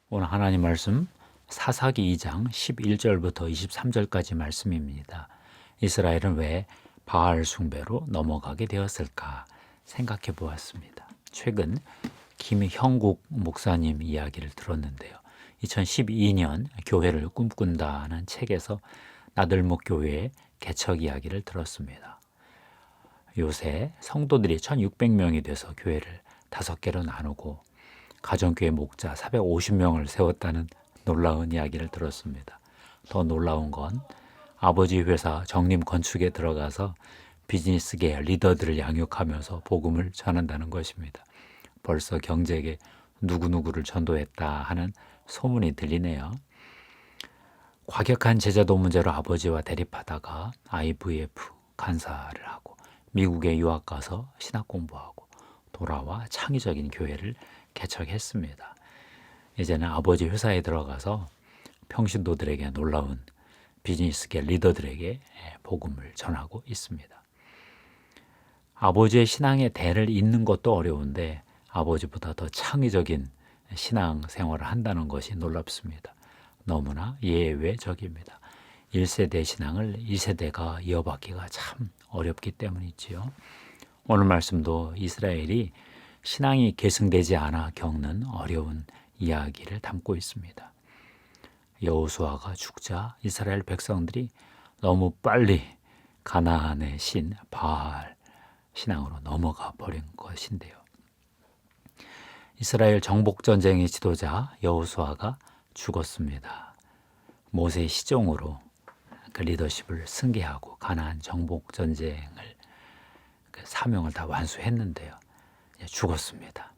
오늘 하나님 말씀 사사기 2장 11절부터 23절까지 말씀입니다. 이스라엘은 왜 바알 숭배로 넘어가게 되었을까 생각해 보았습니다. 최근 김형국 목사님 이야기를 들었는데요. 2012년 교회를 꿈꾼다는 책에서 나들목 교회의 개척 이야기를 들었습니다. 요새 성도들이 1600명이 돼서 교회를 5개로 나누고 가정교회 목자 450명을 세웠다는 놀라운 이야기를 들었습니다. 더 놀라운 건 아버지 회사 정림 건축에 들어가서 비즈니스계 리더들을 양육하면서 복음을 전한다는 것입니다. 벌써 경제계 누구누구를 전도했다 하는 소문이 들리네요. 과격한 제자도 문제로 아버지와 대립하다가 IVF 간사를 하고 미국에 유학 가서 신학 공부하고 돌아와 창의적인 교회를 개척했습니다. 이제는 아버지 회사에 들어가서 평신도들에게 놀라운 비즈니스계 리더들에게 복음을 전하고 있습니다. 아버지의 신앙의 대를 잇는 것도 어려운데 아버지보다 더 창의적인 신앙 생활을 한다는 것이 놀랍습니다. 너무나 예외적입니다. 1세대 신앙을 2세대가 이어받기가 참 어렵기 때문이지요. 오늘 말씀도 이스라엘이 신앙이 계승되지 않아 겪는 어려운 이야기를 담고 있습니다. 여호수아가 죽자 이스라엘 백성들이 너무 빨리 가나안의 신 바알 신앙으로 넘어가 버린 것인데요. 이스라엘 정복전쟁의 지도자 여호수아가 죽었습니다. 모세의 시종으로 그 리더십을 승계하고 가나안 정복전쟁을 그 사명을 다 완수했는데요. 죽었습니다.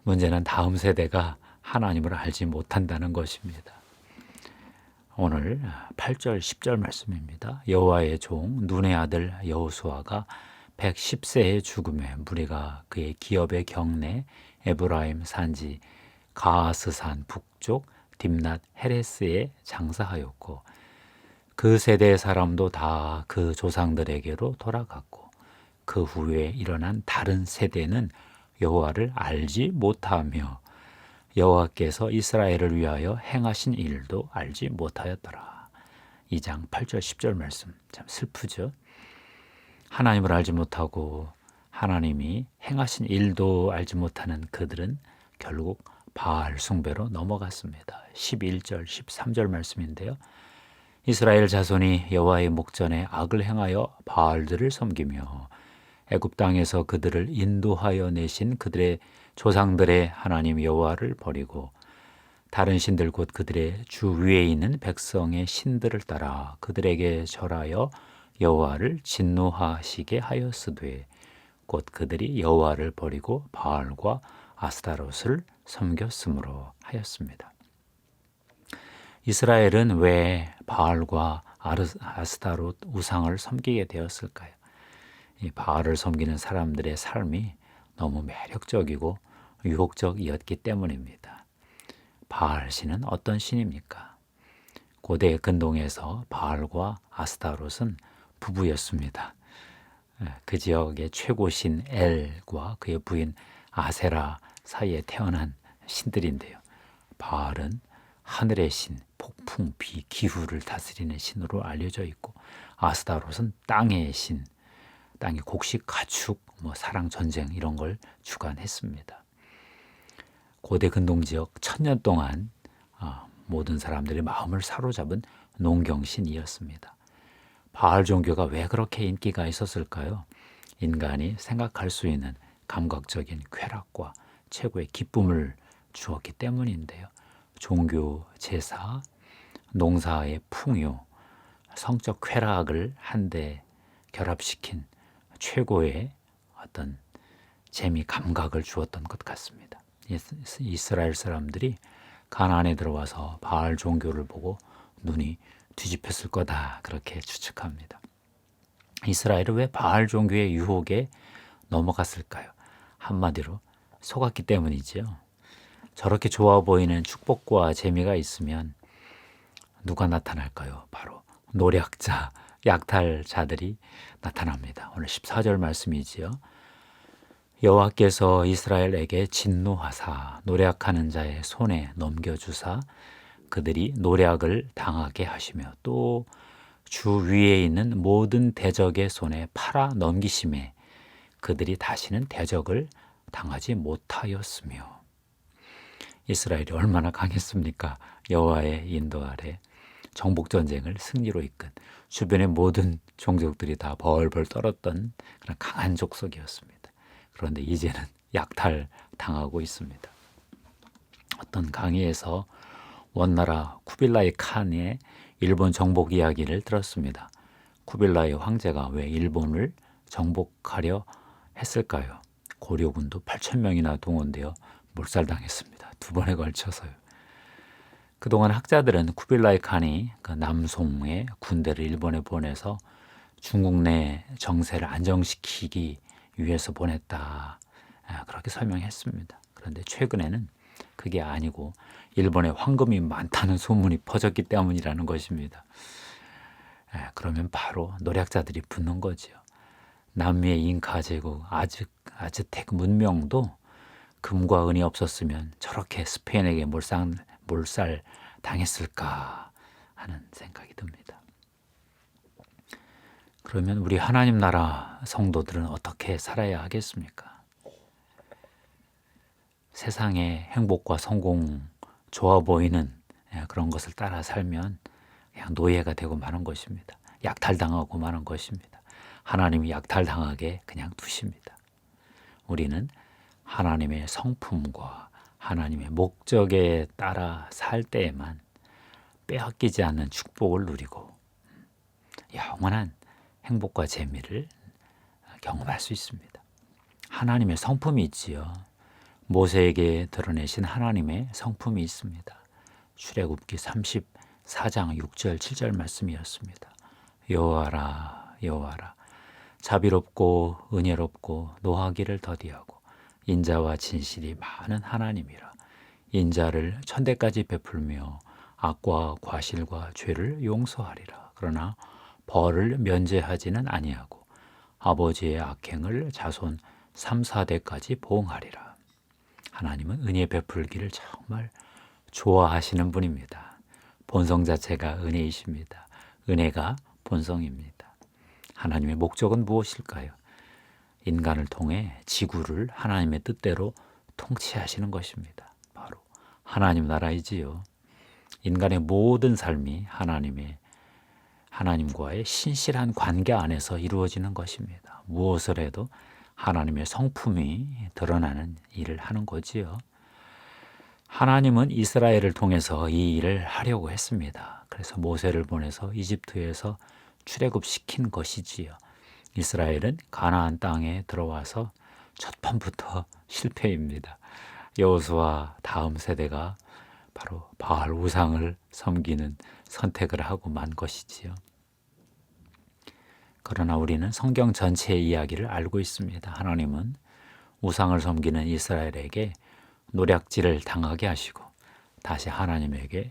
문제는 다음 세대가 하나님을 알지 못한다는 것입니다. 오늘 8절 10절 말씀입니다. 여호와의 종 눈의 아들 여호수아가 110세에 죽음에 무리가 그의 기업의 경내 에브라임 산지 가아스산 북쪽 딥낫 헤레스에 장사하였고 그 세대의 사람도 다 그 조상들에게로 돌아갔고 그 후에 일어난 다른 세대는 여호와를 알지 못하며 여호와께서 이스라엘을 위하여 행하신 일도 알지 못하였더라. 2장 8절 10절 말씀 참 슬프죠. 하나님을 알지 못하고 하나님이 행하신 일도 알지 못하는 그들은 결국 바알 숭배로 넘어갔습니다. 11절 13절 말씀인데요. 이스라엘 자손이 여호와의 목전에 악을 행하여 바알들을 섬기며 애굽 땅에서 그들을 인도하여 내신 그들의 조상들의 하나님 여호와를 버리고 다른 신들 곧 그들의 주 위에 있는 백성의 신들을 따라 그들에게 절하여 여호와를 진노하시게 하였으되 곧 그들이 여호와를 버리고 바알과 아스타롯을 섬겼으므로 하였습니다. 이스라엘은 왜 바알과 아스타롯 우상을 섬기게 되었을까요? 이 바알을 섬기는 사람들의 삶이 너무 매력적이고 유혹적이었기 때문입니다. 바알 신은 어떤 신입니까? 고대 근동에서 바알과 아스타롯은 부부였습니다. 그 지역의 최고신 엘과 그의 부인 아세라 사이에 태어난 신들인데요. 바알은 하늘의 신, 폭풍, 비, 기후를 다스리는 신으로 알려져 있고 아스타롯은 땅의 신, 땅의 곡식, 가축, 사랑, 전쟁 이런 걸 주관했습니다. 고대 근동 지역 1000년 동안 모든 사람들의 마음을 사로잡은 농경신이었습니다. 바알 종교가 왜 그렇게 인기가 있었을까요? 인간이 생각할 수 있는 감각적인 쾌락과 최고의 기쁨을 주었기 때문인데요. 종교, 제사, 농사의 풍요, 성적 쾌락을 한데 결합시킨 최고의 어떤 재미, 감각을 주었던 것 같습니다. 이스라엘 사람들이 가나안에 들어와서 바알 종교를 보고 눈이 뒤집혔을 거다 그렇게 추측합니다. 이스라엘은 왜 바알 종교의 유혹에 넘어갔을까요? 한마디로 속았기 때문이지요. 저렇게 좋아 보이는 축복과 재미가 있으면 누가 나타날까요? 바로 노략자, 약탈자들이 나타납니다. 오늘 14절 말씀이지요. 여호와께서 이스라엘에게 진노하사 노략하는 자의 손에 넘겨주사 그들이 노략을 당하게 하시며 또 주 위에 있는 모든 대적의 손에 팔아 넘기심에 그들이 다시는 대적을 당하지 못하였으며. 이스라엘이 얼마나 강했습니까? 여호와의 인도 아래 정복 전쟁을 승리로 이끈 주변의 모든 종족들이 다 벌벌 떨었던 그런 강한 족속이었습니다. 그런데 이제는 약탈 당하고 있습니다. 어떤 강의에서 원나라 쿠빌라이 칸의 일본 정복 이야기를 들었습니다. 쿠빌라이 황제가 왜 일본을 정복하려 했을까요? 고려군도 8,000명이나 동원되어 몰살당했습니다. 2번에 걸쳐서요. 그동안 학자들은 쿠빌라이 칸이 그 남송의 군대를 일본에 보내서 중국 내 정세를 안정시키기 위해서 보냈다. 그렇게 설명했습니다. 그런데 최근에는 그게 아니고 일본에 황금이 많다는 소문이 퍼졌기 때문이라는 것입니다. 그러면 바로 노략자들이 붙는 거죠. 남미의 잉카 제국 아즈텍 문명도 금과 은이 없었으면 저렇게 스페인에게 몰살 당했을까 하는 생각이 듭니다. 그러면 우리 하나님 나라 성도들은 어떻게 살아야 하겠습니까? 세상의 행복과 성공 좋아 보이는 그런 것을 따라 살면 그냥 노예가 되고 마는 것입니다. 약탈당하고 마는 것입니다. 하나님이 약탈당하게 그냥 두십니다. 우리는 하나님의 성품과 하나님의 목적에 따라 살 때에만 빼앗기지 않는 축복을 누리고 영원한 행복과 재미를 경험할 수 있습니다. 하나님의 성품이 있지요. 모세에게 드러내신 하나님의 성품이 있습니다. 출애굽기 34장 6절 7절 말씀이었습니다. 여호와라 여호와라 자비롭고 은혜롭고 노하기를 더디하고 인자와 진실이 많은 하나님이라. 인자를 천대까지 베풀며 악과 과실과 죄를 용서하리라. 그러나 벌을 면제하지는 아니하고 아버지의 악행을 자손 3, 4대까지 보응하리라. 하나님은 은혜 베풀기를 정말 좋아하시는 분입니다. 본성 자체가 은혜이십니다. 은혜가 본성입니다. 하나님의 목적은 무엇일까요? 인간을 통해 지구를 하나님의 뜻대로 통치하시는 것입니다. 바로 하나님 나라이지요. 인간의 모든 삶이 하나님과의 신실한 관계 안에서 이루어지는 것입니다. 무엇을 해도 하나님의 성품이 드러나는 일을 하는 거지요. 하나님은 이스라엘을 통해서 이 일을 하려고 했습니다. 그래서 모세를 보내서 이집트에서 출애굽시킨 것이지요. 이스라엘은 가나안 땅에 들어와서 첫 판부터 실패입니다. 여호수아 다음 세대가 바로 바알 우상을 섬기는 선택을 하고 만 것이지요. 그러나 우리는 성경 전체의 이야기를 알고 있습니다. 하나님은 우상을 섬기는 이스라엘에게 노략질을 당하게 하시고 다시 하나님에게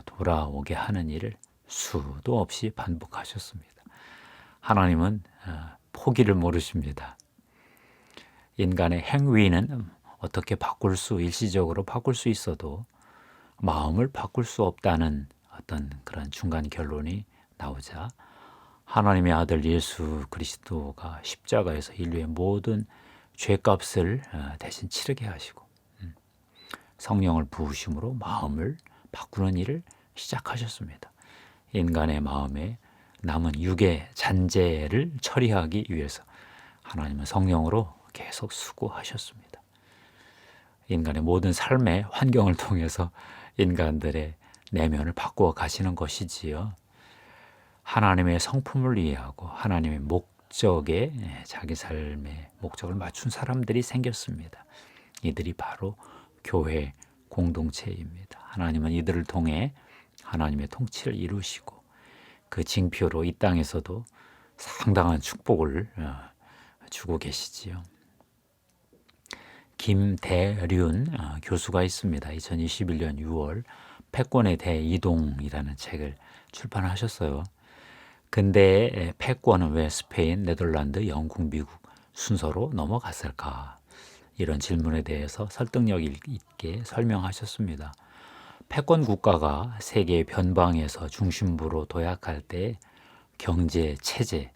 돌아오게 하는 일을 수도 없이 반복하셨습니다. 하나님은 포기를 모르십니다. 인간의 행위는 어떻게 일시적으로 바꿀 수 있어도 마음을 바꿀 수 없다는 어떤 그런 중간 결론이 나오자 하나님의 아들 예수 그리스도가 십자가에서 인류의 모든 죄값을 대신 치르게 하시고 성령을 부으심으로 마음을 바꾸는 일을 시작하셨습니다. 인간의 마음에 남은 육의 잔재를 처리하기 위해서 하나님은 성령으로 계속 수고하셨습니다. 인간의 모든 삶의 환경을 통해서 인간들의 내면을 바꾸어 가시는 것이지요. 하나님의 성품을 이해하고 하나님의 목적에 자기 삶의 목적을 맞춘 사람들이 생겼습니다. 이들이 바로 교회 공동체입니다. 하나님은 이들을 통해 하나님의 통치를 이루시고 그 징표로 이 땅에서도 상당한 축복을 주고 계시지요. 김대륜 교수가 있습니다. 2021년 6월 패권의 대이동이라는 책을 출판하셨어요. 근대의 패권은 왜 스페인, 네덜란드, 영국, 미국 순서로 넘어갔을까? 이런 질문에 대해서 설득력 있게 설명하셨습니다. 패권 국가가 세계 변방에서 중심부로 도약할 때 경제 체제,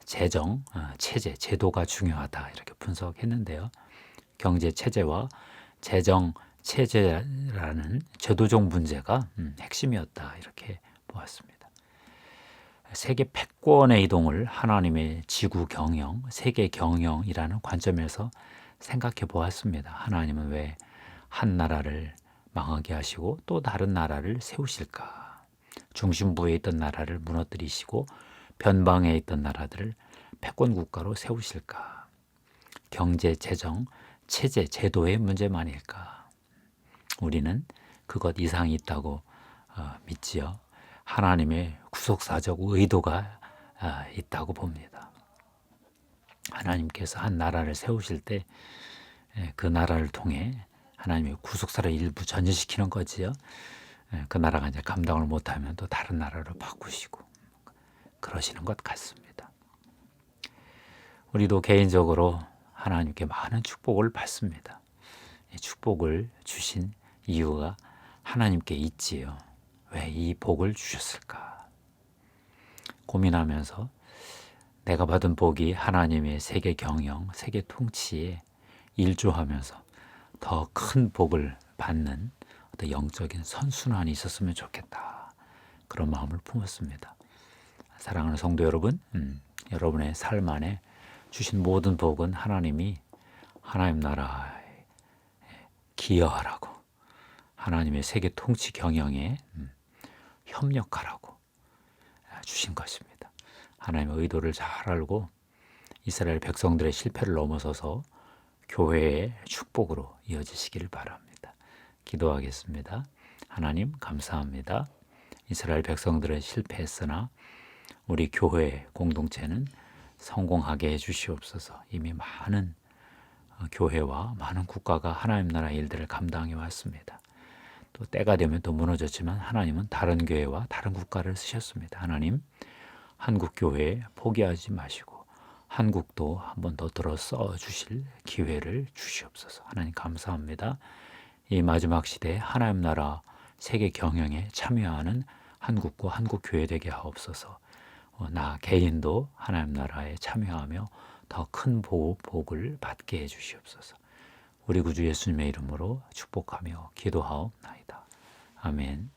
재정 체제, 제도가 중요하다 이렇게 분석했는데요. 경제 체제와 재정 체제라는 제도적 문제가 핵심이었다 이렇게 보았습니다. 세계 패권의 이동을 하나님의 지구 경영, 세계 경영이라는 관점에서 생각해 보았습니다. 하나님은 왜 한 나라를 망하게 하시고 또 다른 나라를 세우실까? 중심부에 있던 나라를 무너뜨리시고 변방에 있던 나라들을 패권 국가로 세우실까? 경제, 재정, 체제, 제도의 문제만일까? 우리는 그것 이상이 있다고 믿지요. 하나님의 구속사적 의도가 있다고 봅니다. 하나님께서 한 나라를 세우실 때 그 나라를 통해 하나님의 구속사를 일부 전진시키는 거지요. 그 나라가 이제 감당을 못하면 또 다른 나라로 바꾸시고 그러시는 것 같습니다. 우리도 개인적으로 하나님께 많은 축복을 받습니다. 이 축복을 주신 이유가 하나님께 있지요. 왜 이 복을 주셨을까? 고민하면서 내가 받은 복이 하나님의 세계 경영, 세계 통치에 일조하면서 더 큰 복을 받는 어떤 영적인 선순환이 있었으면 좋겠다. 그런 마음을 품었습니다. 사랑하는 성도 여러분, 여러분의 삶 안에 주신 모든 복은 하나님이 하나님 나라에 기여하라고, 하나님의 세계 통치 경영에 협력하라고 주신 것입니다. 하나님의 의도를 잘 알고 이스라엘 백성들의 실패를 넘어서서 교회의 축복으로 이어지시기를 바랍니다. 기도하겠습니다. 하나님 감사합니다. 이스라엘 백성들은 실패했으나 우리 교회 공동체는 성공하게 해주시옵소서. 이미 많은 교회와 많은 국가가 하나님 나라 일들을 감당해 왔습니다. 또 때가 되면 또 무너졌지만 하나님은 다른 교회와 다른 국가를 쓰셨습니다. 하나님, 한국 교회 포기하지 마시고 한국도 한 번 더 들어 써 주실 기회를 주시옵소서. 하나님 감사합니다. 이 마지막 시대에 하나님 나라 세계 경영에 참여하는 한국과 한국 교회 되게 하옵소서. 나 개인도 하나님 나라에 참여하며 더 큰 복을 받게 해 주시옵소서. 우리 구주 예수님의 이름으로 축복하며 기도하옵나이다. 아멘.